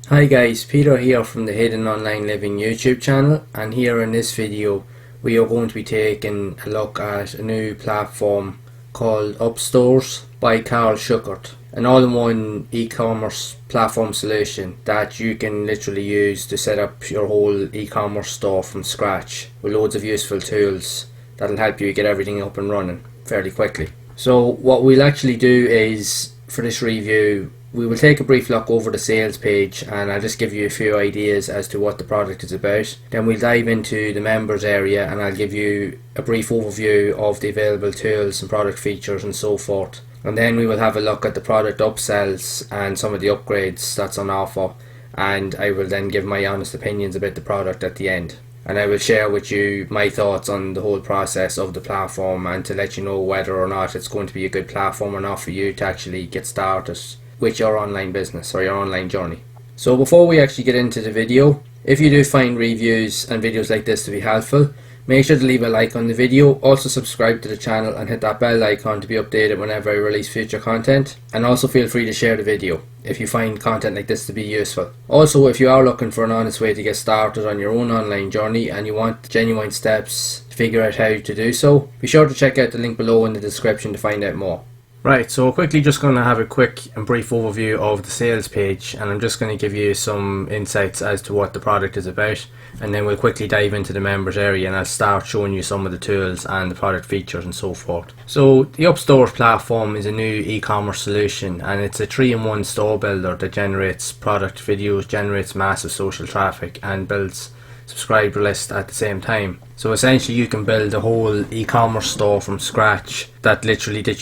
Hi guys, Peter here from the Hidden Online Living YouTube channel, and here in this video we are going to be taking a look at a new platform called UpStorz by Carl Schuckert, an all-in-one e-commerce platform solution that you can literally use to set up your whole e-commerce store from scratch with loads of useful tools that'll help you get everything up and running fairly quickly. So what we'll actually do is, for this review, we will take a brief look over the sales page and I'll just give you a few ideas as to what the product is about. Then we'll dive into the members area and I'll give you a brief overview of the available tools and product features and so forth. And then we will have a look at the product upsells and some of the upgrades that's on offer, and I will then give my honest opinions about the product at the end. And I will share with you my thoughts on the whole process of the platform and to let you know whether or not it's going to be a good platform or not for you to actually get started with your online business or your online journey. So before we actually get into the video, if you do find reviews and videos like this to be helpful, make sure to leave a like on the video, also subscribe to the channel and hit that bell icon to be updated whenever I release future content, and also feel free to share the video if you find content like this to be useful. Also, if you are looking for an honest way to get started on your own online journey and you want genuine steps to figure out how to do so, be sure to check out the link below in the description to find out more. Right, so quickly just going to have a quick and brief overview of the sales page, and I'm just going to give you some insights as to what the product is about, and then we'll quickly dive into the members area and I'll start showing you some of the tools and the product features and so forth. So the UpStorz platform is a new e-commerce solution, and it's a 3-in-1 store builder that generates product videos, generates massive social traffic and builds subscriber list at the same time. So essentially you can build a whole e-commerce store from scratch that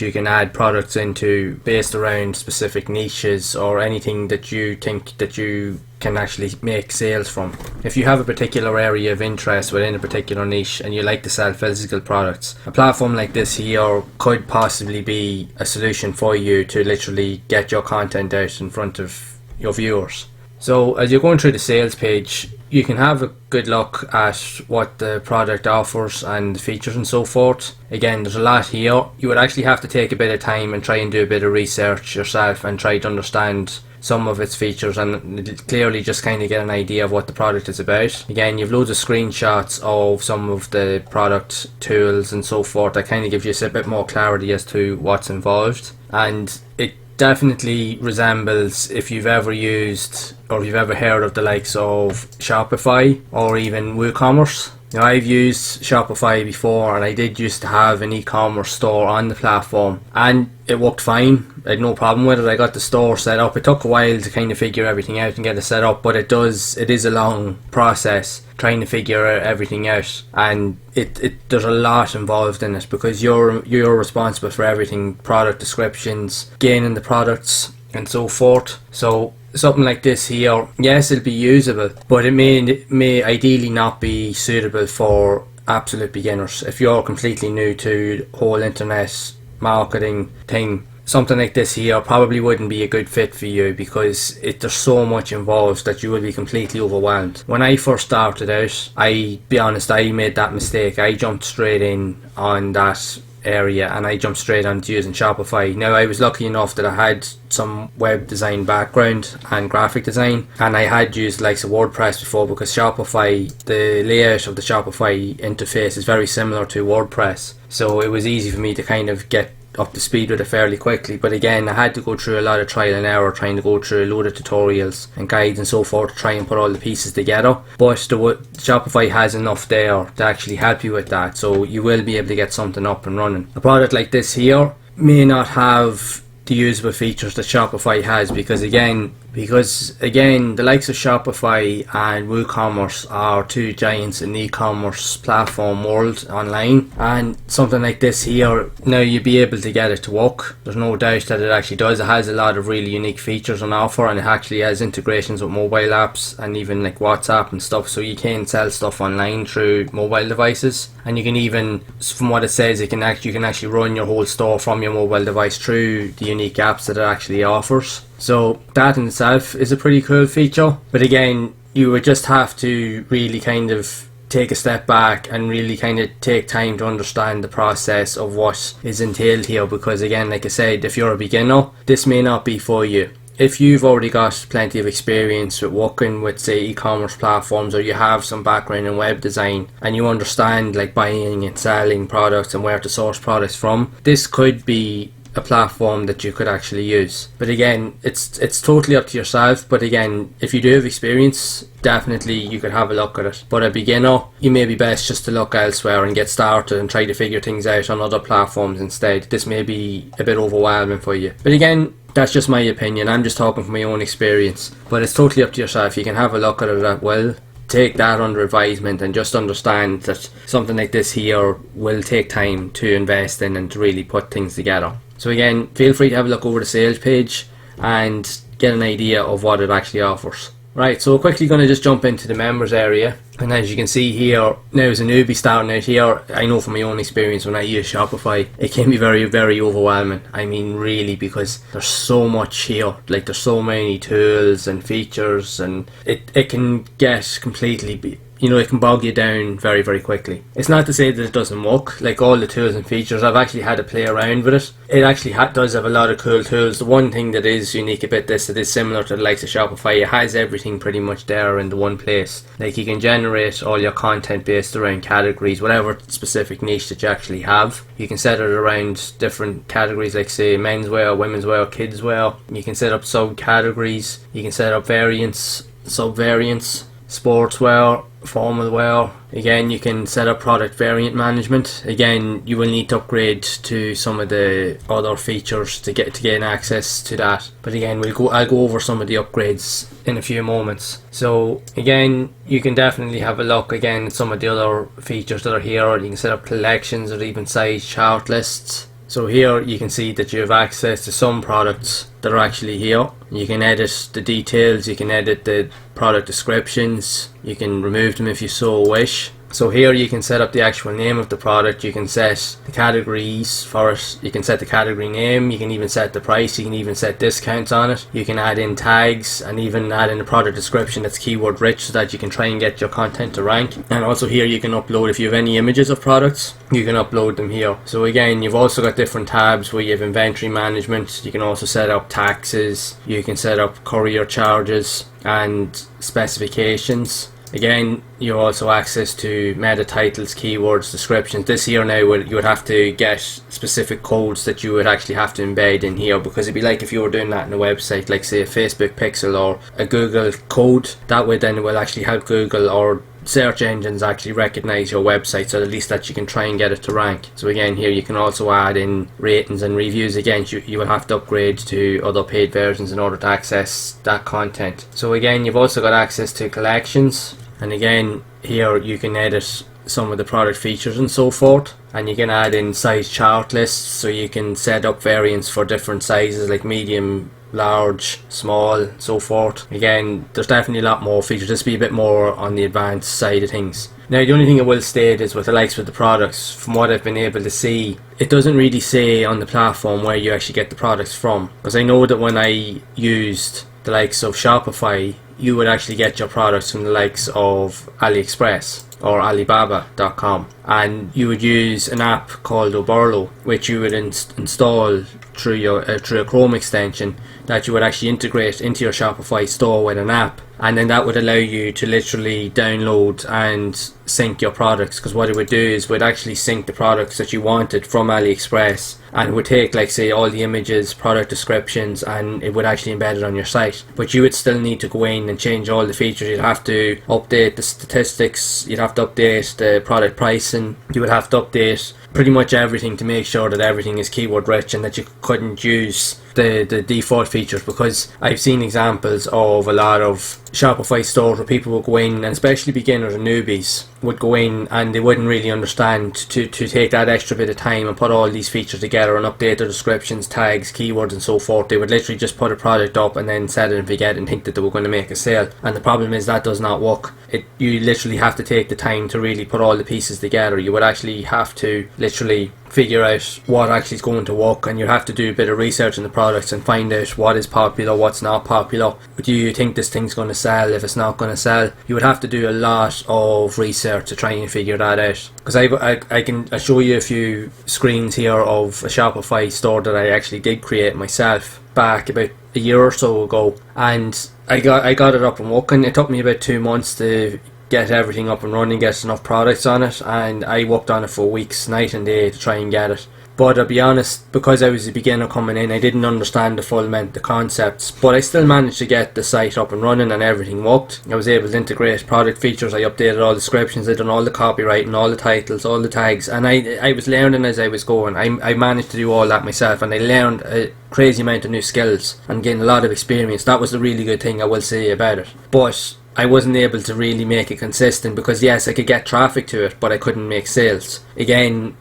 you can add products into based around specific niches or anything that you think that you can actually make sales from. If you have a particular area of interest within a particular niche and you like to sell physical products, a platform like this here could possibly be a solution for you to literally get your content out in front of your viewers. So as you're going through the sales page, you can have a good look at what the product offers and the features and so forth. Again, there's a lot here. You would actually have to take a bit of time and try and do a bit of research yourself and try to understand some of its features and clearly just kind of get an idea of what the product is about. Again, you've loads of screenshots of some of the product tools and so forth that kind of gives you a bit more clarity as to what's involved, and it definitely resembles, if you've ever used or if you've ever heard of the likes of Shopify or even WooCommerce. Now, I've used Shopify before and I did used to have an e-commerce store on the platform and it worked fine. I had no problem with it. I got the store set up. It took a while to kind of figure everything out and get it set up, but it is a long process trying to figure everything out, and there's a lot involved in it because you're responsible for everything: product descriptions, gaining the products and so forth. So something like this here, yes, it'll be usable, but it may ideally not be suitable for absolute beginners. If you're completely new to the whole internet marketing thing, something like this here probably wouldn't be a good fit for you because there's so much involved that you will be completely overwhelmed. When I first started out, I made that mistake. I jumped straight in on that area and I jumped straight onto using Shopify. Now, I was lucky enough that I had some web design background and graphic design, and I had used likes of WordPress before because Shopify, the layout of the Shopify interface is very similar to WordPress, so it was easy for me to kind of get up to speed with it fairly quickly. But again, I had to go through a lot of trial and error, trying to go through a load of tutorials and guides and so forth to try and put all the pieces together. But Shopify has enough there to actually help you with that, so you will be able to get something up and running. A product like this here may not have the usable features that Shopify has because again the likes of Shopify and WooCommerce are two giants in the e-commerce platform world online, and something like this here, now you'll be able to get it to work. There's no doubt that it actually does. It has a lot of really unique features on offer, and it actually has integrations with mobile apps and even like WhatsApp and stuff, so you can sell stuff online through mobile devices, and you can even, from what it says, you can actually run your whole store from your mobile device through the unique apps that it actually offers. So that in itself is a pretty cool feature, but again, you would just have to really kind of take a step back and really kind of take time to understand the process of what is entailed here, because again, like I said, if you're a beginner, this may not be for you. if you've already got plenty of experience with working with, say, e-commerce platforms, or you have some background in web design and you understand like buying and selling products and where to source products from, this could be a platform that you could actually use. But again, it's totally up to yourself. But again, if you do have experience, definitely you could have a look at it. But a beginner, you may be best just to look elsewhere and get started and try to figure things out on other platforms instead. This may be a bit overwhelming for you. But again, that's just my opinion. I'm just talking from my own experience. But it's totally up to yourself. You can have a look at it at will. Take that under advisement and just understand that something like this here will take time to invest in and to really put things together. So again, feel free to have a look over the sales page and get an idea of what it actually offers. Right, so we're quickly going to just jump into the members area. And as you can see here, now as a newbie starting out here, I know from my own experience when I use Shopify, it can be very, very overwhelming. I mean really, because there's so much here. Like there's so many tools and features, and it can get completely it can bog you down very, very quickly. It's not to say that it doesn't work. Like all the tools and features, I've actually had to play around with it. It actually does have a lot of cool tools. The one thing that is unique about this, that is similar to the likes of Shopify, it has everything pretty much there in the one place. Like you can generate all your content based around categories, whatever specific niche that you actually have. You can set it around different categories, like say menswear, womenswear, kidswear. You can set up subcategories. You can set up variants, sub-variants, sportswear, formal wear. Again, you can set up product variant management. Again, you will need to upgrade to some of the other features to gain access to that. But again, I'll go over some of the upgrades in a few moments. So again, you can definitely have a look again at some of the other features that are here. You can set up collections or even size chart lists. So here you can see that you have access to some products that are actually here. You can edit the details, you can edit the product descriptions, you can remove them if you so wish. So here you can set up the actual name of the product, you can set the categories for it, you can set the category name, you can even set the price, you can even set discounts on it, you can add in tags and even add in a product description that's keyword rich so that you can try and get your content to rank. And also here you can upload, if you have any images of products, you can upload them here. So again, you've also got different tabs where you have inventory management, you can also set up taxes, you can set up courier charges and specifications. Again, you also access to meta titles, keywords, descriptions. This here now, you would have to get specific codes that you would actually have to embed in here, because it'd be like if you were doing that in a website, like say a Facebook pixel or a Google code. That way then it will actually help Google or search engines actually recognize your website, so at least that you can try and get it to rank. So again, here you can also add in ratings and reviews. Again, you will have to upgrade to other paid versions in order to access that content. So again, you've also got access to collections. And again, here you can edit some of the product features and so forth, and you can add in size chart lists, so you can set up variants for different sizes like medium, large, small, so forth. Again, there's definitely a lot more features. This will be a bit more on the advanced side of things. Now, the only thing I will state is with the likes of the products, from what I've been able to see, it doesn't really say on the platform where you actually get the products from, because I know that when I used the likes of Shopify, you would actually get your products from the likes of AliExpress or Alibaba.com, and you would use an app called Oberlo, which you would install through a Chrome extension that you would actually integrate into your Shopify store with an app, and then that would allow you to literally download and sync your products. Because what it would do is would actually sync the products that you wanted from AliExpress, and it would take, like say, all the images, product descriptions, and it would actually embed it on your site. But you would still need to go in and change all the features. You'd have to update the statistics, you'd have to update the product pricing, you would have to update pretty much everything to make sure that everything is keyword rich and that you couldn't use the default features. Because I've seen examples of a lot of Shopify stores where people would go in, and especially beginners and newbies would go in, and they wouldn't really understand to take that extra bit of time and put all these features together and update their descriptions, tags, keywords and so forth. They would literally just put a product up and then set it and forget and think that they were going to make a sale. And the problem is that does not work. You literally have to take the time to really put all the pieces together. You would actually have to literally figure out what actually is going to work, and you have to do a bit of research on the products and find out what is popular, what's not popular. Do you think this thing's going to sell? If it's not going to sell, you would have to do a lot of research to try and figure that out. Because I'll show you a few screens here of a Shopify store that I actually did create myself back about a year or so ago, and I got it up and working. It took me about 2 months to get everything up and running, get enough products on it, and I worked on it for weeks, night and day, to try and get it. But I'll be honest, because I was a beginner coming in, I didn't understand the concepts, but I still managed to get the site up and running and everything worked. I was able to integrate product features, I updated all the descriptions, I done all the copywriting, all the titles, all the tags, and I was learning as I was going. I managed to do all that myself, and I learned a crazy amount of new skills and gained a lot of experience. That was the really good thing I will say about it. But I wasn't able to really make it consistent, because yes, I could get traffic to it, but I couldn't make sales. Again,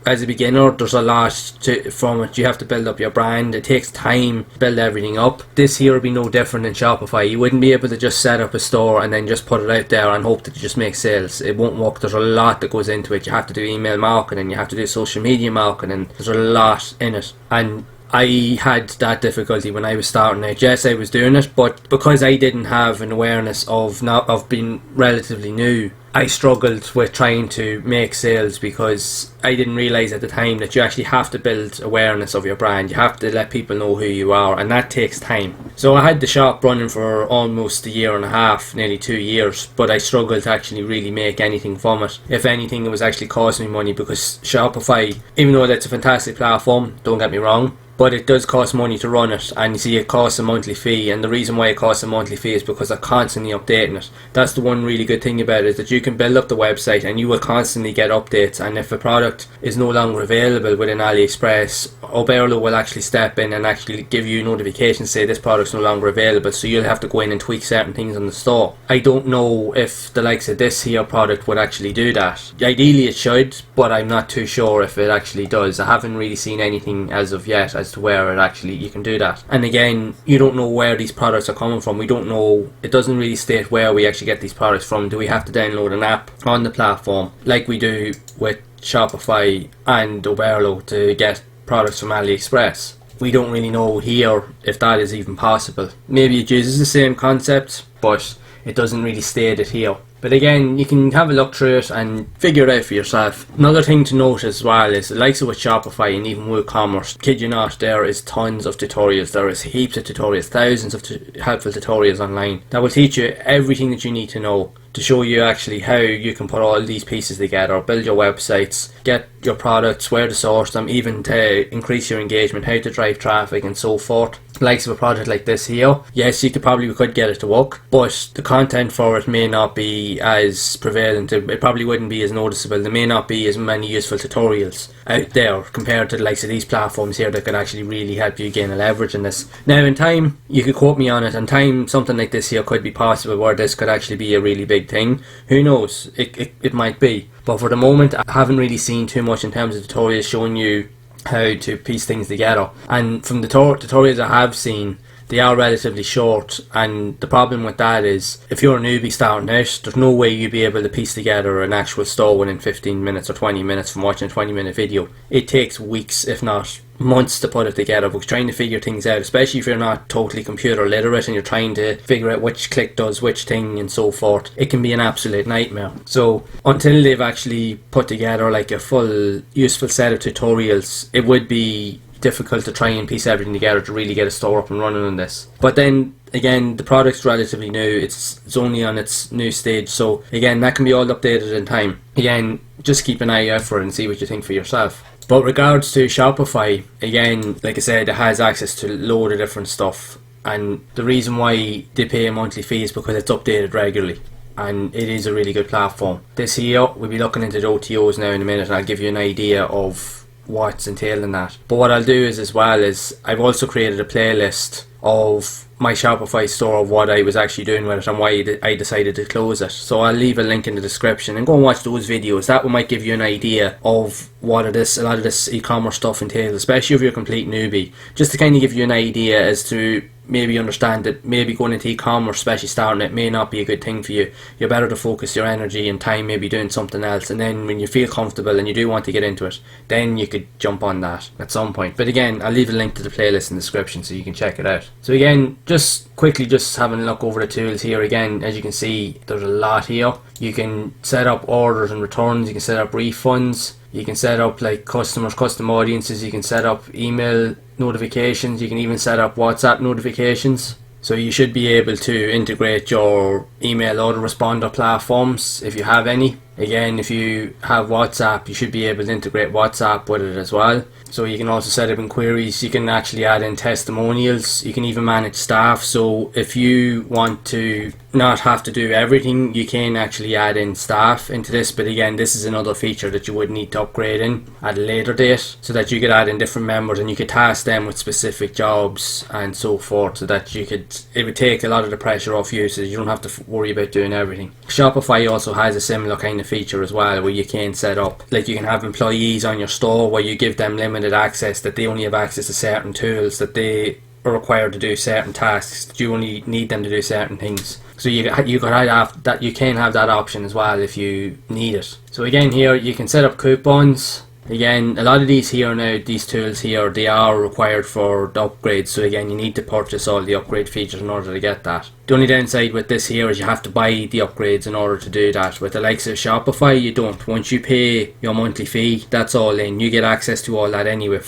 as a beginner, there's a lot from it. You have to build up your brand. It takes time to build everything up. This here will be no different in Shopify. You wouldn't be able to just set up a store and then just put it out there and hope that you just make sales. It won't work. There's a lot that goes into it. You have to do email marketing, you have to do social media marketing. There's a lot in it, and I had that difficulty when I was starting out. Yes, I was doing it, but because I didn't have an awareness of being relatively new, I struggled with trying to make sales, because I didn't realise at the time that you actually have to build awareness of your brand. You have to let people know who you are, and that takes time. So I had the shop running for almost a year and a half, nearly 2 years, but I struggled to actually really make anything from it. If anything, it was actually costing me money, because Shopify, even though that's a fantastic platform, don't get me wrong, but it does cost money to run it, and you see it costs a monthly fee, and the reason why it costs a monthly fee is because they're constantly updating it. That's the one really good thing about it, is that you can build up the website and you will constantly get updates, and if a product is no longer available within AliExpress, Oberlo will actually step in and actually give you notifications, say this product's no longer available, so you'll have to go in and tweak certain things on the store. I don't know if the likes of this here product would actually do that. Ideally it should, but I'm not too sure if it actually does. I haven't really seen anything as of yet as to where it actually you can do that. And again, you don't know where these products are coming from. We don't know, it doesn't really state where we actually get these products from. Do we have to download an app on the platform like we do with Shopify and Oberlo to get products from AliExpress? We don't really know here if that is even possible. Maybe it uses the same concept, but it doesn't really state it here. But again, you can have a look through it and figure it out for yourself. Another thing to note as well is the likes of with Shopify and even WooCommerce, kid you not, there is tons of tutorials. There is heaps of tutorials, thousands of helpful tutorials online that will teach you everything that you need to know to show you actually how you can put all these pieces together, build your websites, get your products, where to source them, even to increase your engagement, how to drive traffic and so forth. Likes of a project like this here, yes, you could get it to work, but the content for it may not be as prevalent. It probably wouldn't be as noticeable. There may not be as many useful tutorials out there compared to the likes of these platforms here that could actually really help you gain a leverage in this. Now in time, you could quote me on it, in time something like this here could be possible where this could actually be a really big thing. Who knows, it might be, but for the moment I haven't really seen too much in terms of tutorials showing you how to piece things together. And from the tutorials I have seen, they are relatively short, and the problem with that is if you're a newbie starting out, there's no way you'd be able to piece together an actual store within 15 minutes or 20 minutes from watching a 20-minute video. It takes weeks, if not months, to put it together, but trying to figure things out, especially if you're not totally computer literate and you're trying to figure out which click does which thing and so forth, it can be an absolute nightmare. So until they've actually put together like a full useful set of tutorials, it would be difficult to try and piece everything together to really get a store up and running on this. But then again, the product's relatively new, it's only on its new stage, so again, that can be all updated in time. Again, just keep an eye out for it and see what you think for yourself. But regards to Shopify, again, like I said, it has access to a load of different stuff, and the reason why they pay a monthly fee is because it's updated regularly, and it is a really good platform. This here, we'll be looking into the OTOs now in a minute, and I'll give you an idea of what's entailed in that. But what I'll do is as well is I've also created a playlist of my Shopify store of what I was actually doing with it and why I decided to close it. So I'll leave a link in the description and go and watch those videos. That might give you an idea of what a lot of this e-commerce stuff entails, especially if you're a complete newbie, just to kind of give you an idea as to maybe understand that maybe going into e-commerce, especially starting it, may not be a good thing for you. You're better to focus your energy and time maybe doing something else, and then when you feel comfortable and you do want to get into it, then you could jump on that at some point. But again, I'll leave a link to the playlist in the description so you can check it out. So again, just quickly just having a look over the tools here. Again, as you can see, there's a lot here. You can set up orders and returns, you can set up refunds, you can set up like custom audiences, you can set up email notifications. You can even set up WhatsApp notifications. So you should be able to integrate your email autoresponder platforms if you have any. Again, if you have WhatsApp, you should be able to integrate WhatsApp with it as well. So you can also set up inquiries. You can actually add in testimonials. You can even manage staff. So if you want to not have to do everything, you can actually add in staff into this. But again, this is another feature that you would need to upgrade in at a later date, so that you could add in different members and you could task them with specific jobs and so forth, so that it would take a lot of the pressure off you, so you don't have to worry about doing everything. Shopify also has a similar kind of feature as well, where you can set up, like, you can have employees on your store where you give them limited access, that they only have access to certain tools, that they are required to do certain tasks, that you only need them to do certain things. So you can have that. You can have that option as well if you need it. So again, here you can set up coupons. Again, a lot of these here now, these tools here, they are required for the upgrades. So again, you need to purchase all the upgrade features in order to get that. The only downside with this here is you have to buy the upgrades in order to do that. With the likes of Shopify, you don't. Once you pay your monthly fee, that's all in. You get access to all that anyway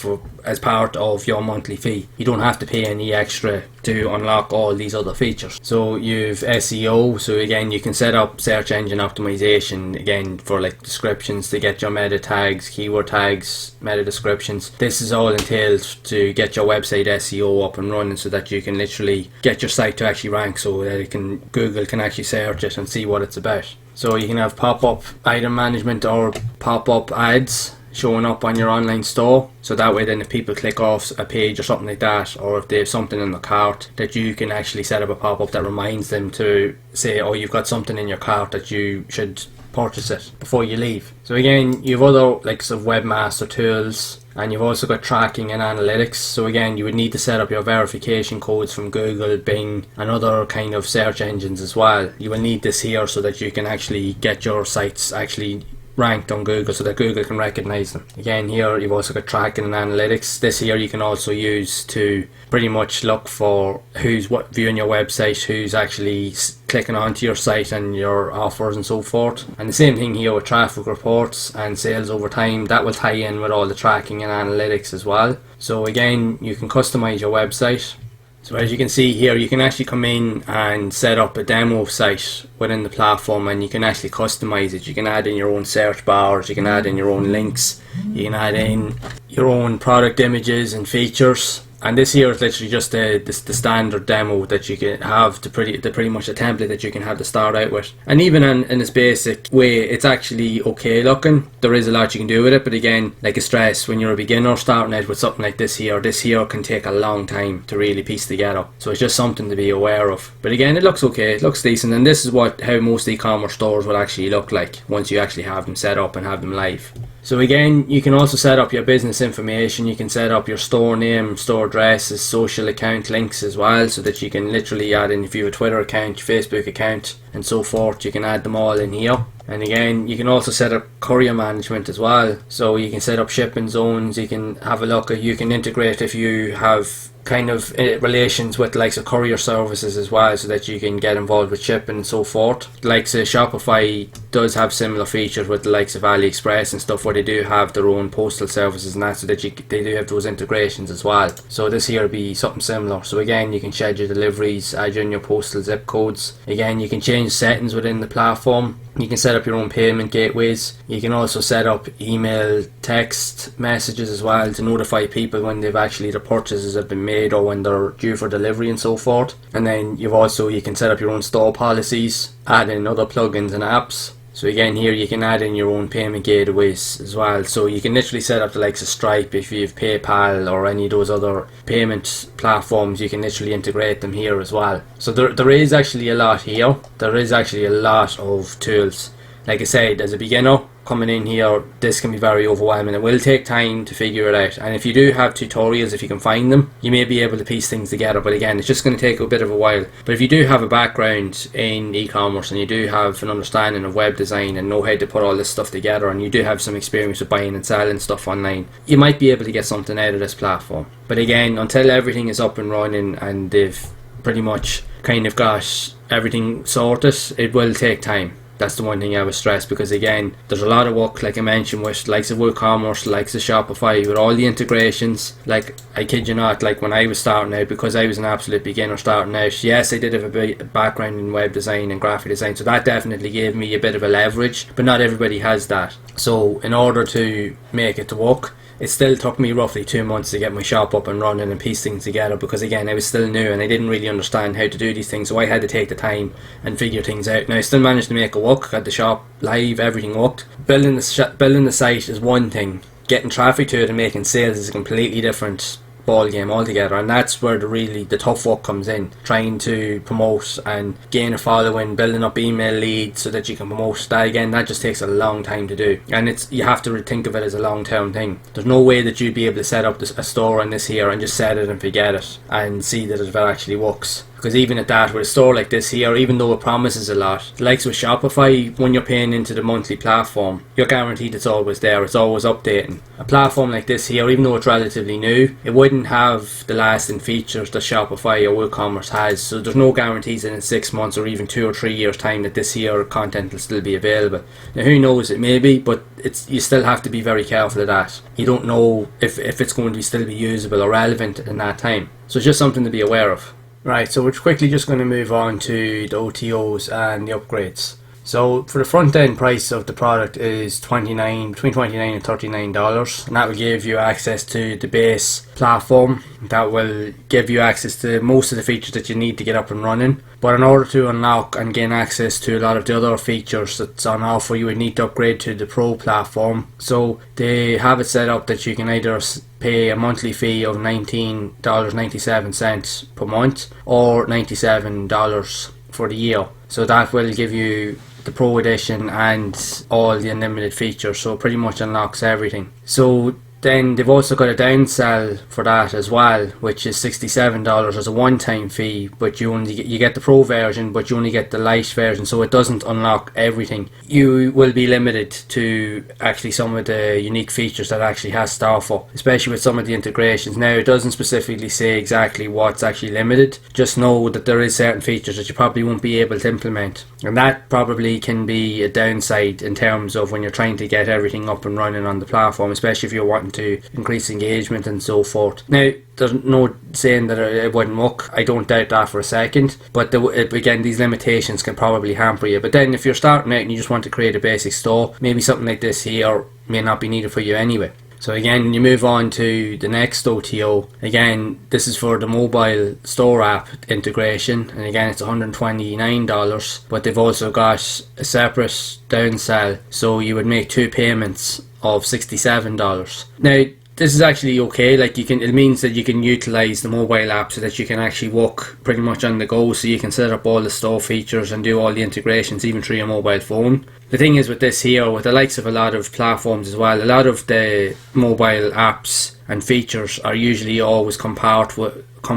as part of your monthly fee. You don't have to pay any extra to unlock all these other features. So you've SEO. So again, you can set up search engine optimization, again, for like descriptions, to get your meta tags, keyword tags, meta descriptions. This is all entailed to get your website SEO up and running, so that you can literally get your site to actually rank, so that Google can actually search it and see what it's about. So you can have pop-up item management or pop-up ads showing up on your online store, so that way then if people click off a page or something like that, or if they have something in the cart, that you can actually set up a pop-up that reminds them to say, oh, you've got something in your cart, that you should purchase it before you leave. So again, you have other likes of webmaster tools, and you've also got tracking and analytics. So again, you would need to set up your verification codes from Google, Bing, and other kind of search engines as well. You will need this here so that you can actually get your sites actually ranked on Google, so that Google can recognize them. Again, here you've also got tracking and analytics. This here you can also use to pretty much look for who's viewing your website, who's actually clicking onto your site and your offers and so forth. And the same thing here with traffic reports and sales over time. That will tie in with all the tracking and analytics as well. So again, you can customize your website. So as you can see here, you can actually come in and set up a demo site within the platform, and you can actually customize it. You can add in your own search bars, you can add in your own links, you can add in your own product images and features. And this here is literally just the standard demo that you can have, pretty much a template that you can have to start out with. And even in its basic way, it's actually okay looking. There is a lot you can do with it, but again, like I stress, when you're a beginner starting out with something like this here can take a long time to really piece together. So it's just something to be aware of. But again, it looks okay, it looks decent, and this is how most e-commerce stores will actually look like once you actually have them set up and have them live. So again, you can also set up your business information. You can set up your store name, store addresses, social account links as well, so that you can literally add in, if you have a Twitter account, Facebook account, and so forth, you can add them all in here. And again, you can also set up courier management as well. So you can set up shipping zones. You can have a look at, you can integrate if you have kind of relations with the likes of courier services as well, so that you can get involved with shipping and so forth. The likes of Shopify does have similar features with the likes of AliExpress and stuff, where they do have their own postal services and that, so that they do have those integrations as well. So this here will be something similar. So again, you can schedule deliveries, add in your postal zip codes. Again, you can change settings within the platform. You can set up your own payment gateways. You can also set up email, text messages as well, to notify people when their purchases have been made, or when they're due for delivery and so forth. And then you can set up your own store policies, add in other plugins and apps. So again, here you can add in your own payment gateways as well. So you can literally set up the likes of Stripe. If you have PayPal or any of those other payment platforms, you can literally integrate them here as well. So there is actually a lot here. There is actually a lot of tools. Like I said, as a beginner coming in here, this can be very overwhelming. It will take time to figure it out, and if you do have tutorials, if you can find them, you may be able to piece things together. But again, it's just going to take a bit of a while. But if you do have a background in e-commerce, and you do have an understanding of web design and know how to put all this stuff together, and you do have some experience with buying and selling stuff online, you might be able to get something out of this platform. But again, until everything is up and running and they've pretty much kind of got everything sorted, it will take time. That's the one thing I would stress, because again, there's a lot of work, like I mentioned, with likes of WooCommerce, likes of Shopify, with all the integrations. Like, I kid you not, like when I was starting out, because I was an absolute beginner starting out, yes, I did have a background in web design and graphic design, so that definitely gave me a bit of a leverage, but not everybody has that. So in order to make it to work, it still took me roughly 2 months to get my shop up and running and piece things together, because again, I was still new and I didn't really understand how to do these things, so I had to take the time and figure things out. Now I still managed to make it work, got the shop live, everything worked. Building the site is one thing, getting traffic to it and making sales is a completely different ball game altogether, and that's where the tough work comes in, trying to promote and gain a following, building up email leads so that you can promote that. Again, that just takes a long time to do, and you have to think of it as a long-term thing. There's no way that you'd be able to set up a store on this here and just set it and forget it and see that it actually works. Because even at that, with a store like this here, even though it promises a lot, the likes with Shopify, when you're paying into the monthly platform, you're guaranteed it's always there, it's always updating. A platform like this here, even though it's relatively new, it wouldn't have the lasting features that Shopify or WooCommerce has, so there's no guarantees in 6 months or even 2 or 3 years time that this here content will still be available. Now who knows, it may be, but you still have to be very careful of that. You don't know if it's going to still be usable or relevant in that time, so it's just something to be aware of. Right, so we're quickly just going to move on to the OTOs and the upgrades. So for the front end price of the product is between $29 and $39, and that will give you access to the base platform. That will give you access to most of the features that you need to get up and running. But in order to unlock and gain access to a lot of the other features that's on offer, you would need to upgrade to the Pro platform. So they have it set up that you can either pay a monthly fee of $19.97 per month or $97 for the year. So that will give you the Pro edition and all the unlimited features, so it pretty much unlocks everything. So then they've also got a downsell for that as well, which is $67 as a one-time fee, but you get the Pro version, but you only get the light version, so it doesn't unlock everything. You will be limited to actually some of the unique features that it actually has to offer, especially with some of the integrations. Now it doesn't specifically say exactly what's actually limited, just know that there is certain features that you probably won't be able to implement, and that probably can be a downside in terms of when you're trying to get everything up and running on the platform, especially if you're wanting to increase engagement and so forth. Now there's no saying that it wouldn't work, I don't doubt that for a second, but again, these limitations can probably hamper you. But then if you're starting out and you just want to create a basic store, maybe something like this here may not be needed for you anyway. So again, you move on to the next OTO. Again, this is for the mobile store app integration, and again it's $129, but they've also got a separate downsell, so you would make 2 payments of $67. Now this is actually okay, like it means that you can utilize the mobile app so that you can actually work pretty much on the go, so you can set up all the store features and do all the integrations even through your mobile phone. The thing is with this here, with the likes of a lot of platforms as well, a lot of the mobile apps and features are usually always come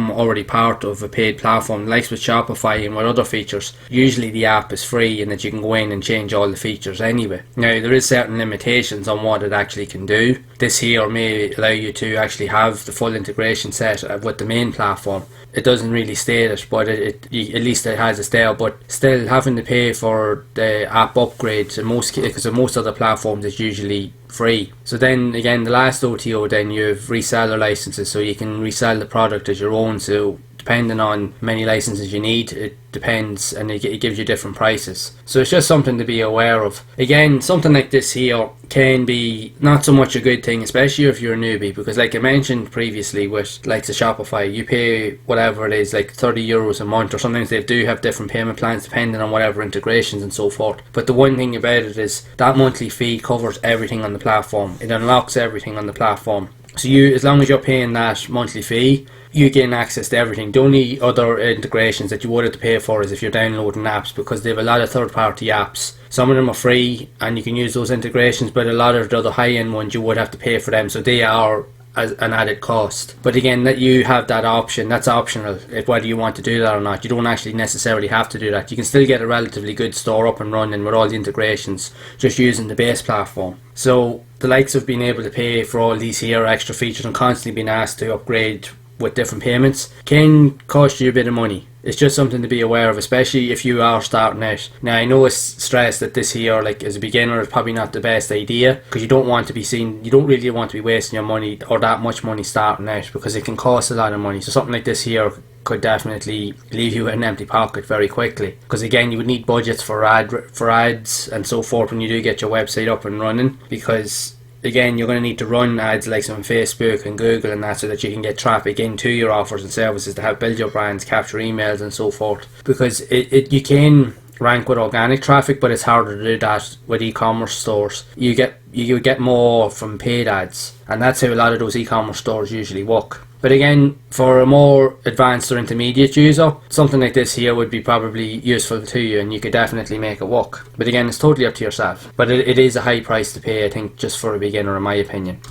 already part of a paid platform. Like with Shopify and with other features, usually the app is free and that you can go in and change all the features anyway. Now there is certain limitations on what it actually can do. This here may allow you to actually have the full integration set with the main platform. It doesn't really state it, but at least it has it there. But still, having to pay for the app upgrades in most cases, because in most other platforms it's usually free. So then again, the last OTO, then you have reseller licenses, so you can resell the product as your own. So depending on how many licenses you need, it depends, and it gives you different prices. So it's just something to be aware of. Again, something like this here can be not so much a good thing, especially if you're a newbie, because like I mentioned previously with like the Shopify, you pay whatever it is, like €30 a month, or sometimes they do have different payment plans depending on whatever integrations and so forth. But the one thing about it is that monthly fee covers everything on the platform. It unlocks everything on the platform. So as long as you're paying that monthly fee, you gain access to everything. The only other integrations that you would have to pay for is if you're downloading apps, because they have a lot of third-party apps. Some of them are free and you can use those integrations, but a lot of the other high-end ones you would have to pay for them, so they are as an added cost. But again, that you have that option, that's optional, whether you want to do that or not. You don't actually necessarily have to do that. You can still get a relatively good store up and running with all the integrations just using the base platform. So the likes of being able to pay for all these here extra features and constantly being asked to upgrade with different payments can cost you a bit of money. It's just something to be aware of, especially if you are starting out. Now I know it's stressed that this here, like as a beginner, is probably not the best idea, because you don't want to be seen, you don't really want to be wasting your money or that much money starting out, because it can cost a lot of money. So something like this here could definitely leave you in an empty pocket very quickly, because again you would need budgets for ads and so forth when you do get your website up and running, because again you're going to need to run ads like on Facebook and Google and that, so that you can get traffic into your offers and services to help build your brands, capture emails and so forth, because you can rank with organic traffic, but it's harder to do that with e-commerce stores. You get more from paid ads, and that's how a lot of those e-commerce stores usually work. But again, for a more advanced or intermediate user, something like this here would be probably useful to you, and you could definitely make it work. But again, it's totally up to yourself. But it is a high price to pay, I think, just for a beginner, in my opinion.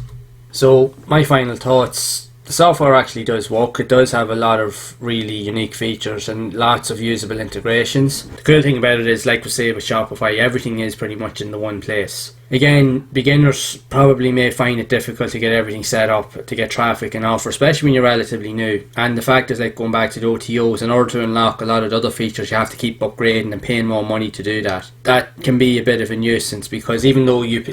So my final thoughts: the software actually does work. It does have a lot of really unique features and lots of usable integrations. The cool thing about it is, like we say with Shopify, everything is pretty much in the one place. Again, beginners probably may find it difficult to get everything set up, to get traffic and offer, especially when you're relatively new. And the fact is, like going back to the OTOs, in order to unlock a lot of the other features, you have to keep upgrading and paying more money to do that. That can be a bit of a nuisance, because even though you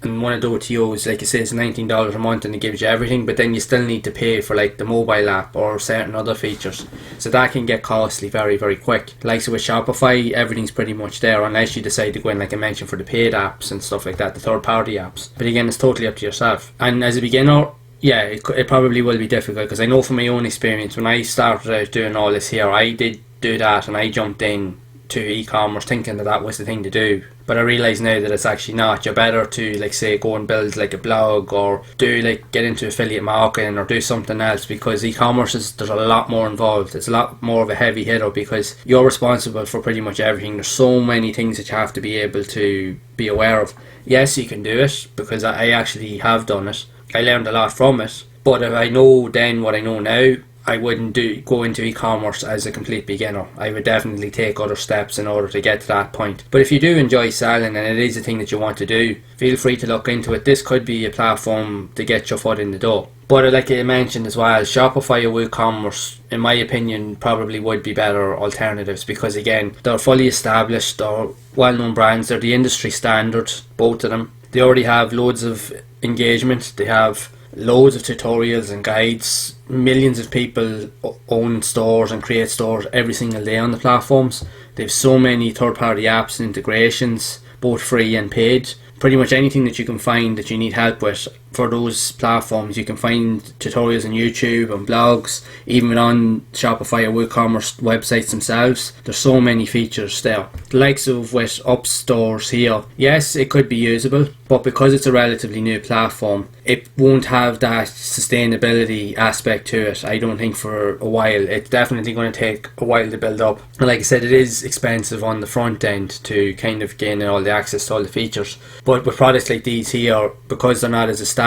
and one of the OTOs, like it says $19 a month and it gives you everything, but then you still need to pay for like the mobile app or certain other features, so that can get costly very, very quick. Like so with Shopify, everything's pretty much there, unless you decide to go in, like I mentioned, for the paid apps and stuff like that, the third party apps. But again, it's totally up to yourself. And as a beginner, yeah, it probably will be difficult, because I know from my own experience, when I started out doing all this here, I did do that, and I jumped in to e-commerce thinking that was the thing to do, but I realise now that it's actually not. You're better to, like say, go and build like a blog, or get into affiliate marketing, or do something else, because e-commerce there's a lot more involved. It's a lot more of a heavy hitter, because you're responsible for pretty much everything. There's so many things that you have to be able to be aware of. Yes, you can do it, because I actually have done it. I learned a lot from it, but if I know then what I know now, I wouldn't go into e-commerce as a complete beginner. I would definitely take other steps in order to get to that point. But if you do enjoy selling, and it is a thing that you want to do, feel free to look into it. This could be a platform to get your foot in the door. But like I mentioned as well, Shopify or WooCommerce, in my opinion, probably would be better alternatives, because again, they're fully established, they're well-known brands, they're the industry standard, both of them. They already have loads of engagement, they have loads of tutorials and guides. Millions of people own stores and create stores every single day on the platforms. They have so many third-party apps and integrations, both free and paid. Pretty much anything that you can find that you need help with for those platforms, you can find tutorials on YouTube and blogs, even on Shopify or WooCommerce websites themselves. There's so many features there. The likes of with UpStorz here, yes, it could be usable, but because it's a relatively new platform, it won't have that sustainability aspect to it, I don't think, for a while. It's definitely going to take a while to build up. And like I said, it is expensive on the front end to kind of gain all the access to all the features. But with products like these here, because they're not as established,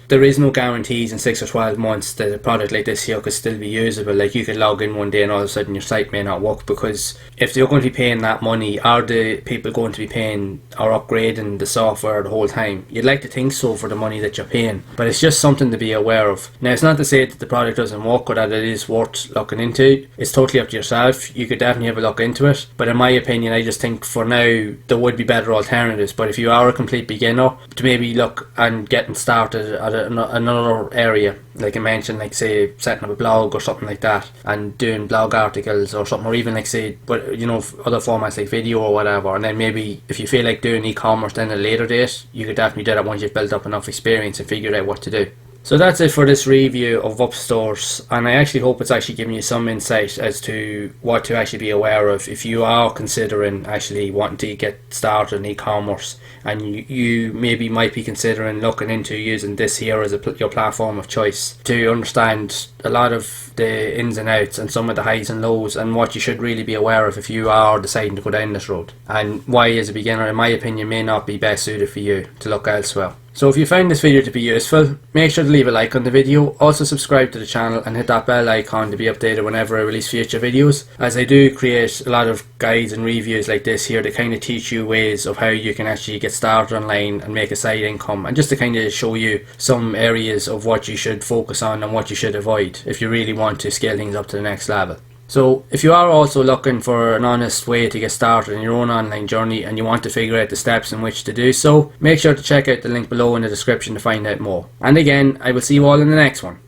there is no guarantees in 6 or 12 months that a product like this here could still be usable. Like you could log in one day and all of a sudden your site may not work, because if you're going to be paying that money, are the people going to be paying or upgrading the software the whole time? You'd like to think so for the money that you're paying, but it's just something to be aware of. Now, it's not to say that the product doesn't work or that it is worth looking into. It's totally up to yourself. You could definitely have a look into it, but in my opinion, I just think for now there would be better alternatives. But if you are a complete beginner, to maybe look and getting started at another area, like I mentioned, like say setting up a blog or something like that, and doing blog articles or something, or even like say, but you know, other formats like video or whatever. And then maybe if you feel like doing e-commerce then at a later date, you could definitely do that once you've built up enough experience and figured out what to do. So that's it for this review of UpStorz, and I actually hope it's actually giving you some insight as to what to actually be aware of if you are considering actually wanting to get started in e-commerce, and you maybe might be considering looking into using this here as your platform of choice, to understand a lot of the ins and outs and some of the highs and lows, and what you should really be aware of if you are deciding to go down this road, and why as a beginner, in my opinion, may not be best suited for you to look elsewhere. So if you found this video to be useful, make sure to leave a like on the video, also subscribe to the channel and hit that bell icon to be updated whenever I release future videos, as I do create a lot of guides and reviews like this here to kind of teach you ways of how you can actually get started online and make a side income, and just to kind of show you some areas of what you should focus on and what you should avoid if you really want to scale things up to the next level. So if you are also looking for an honest way to get started in your own online journey and you want to figure out the steps in which to do so, make sure to check out the link below in the description to find out more. And again, I will see you all in the next one.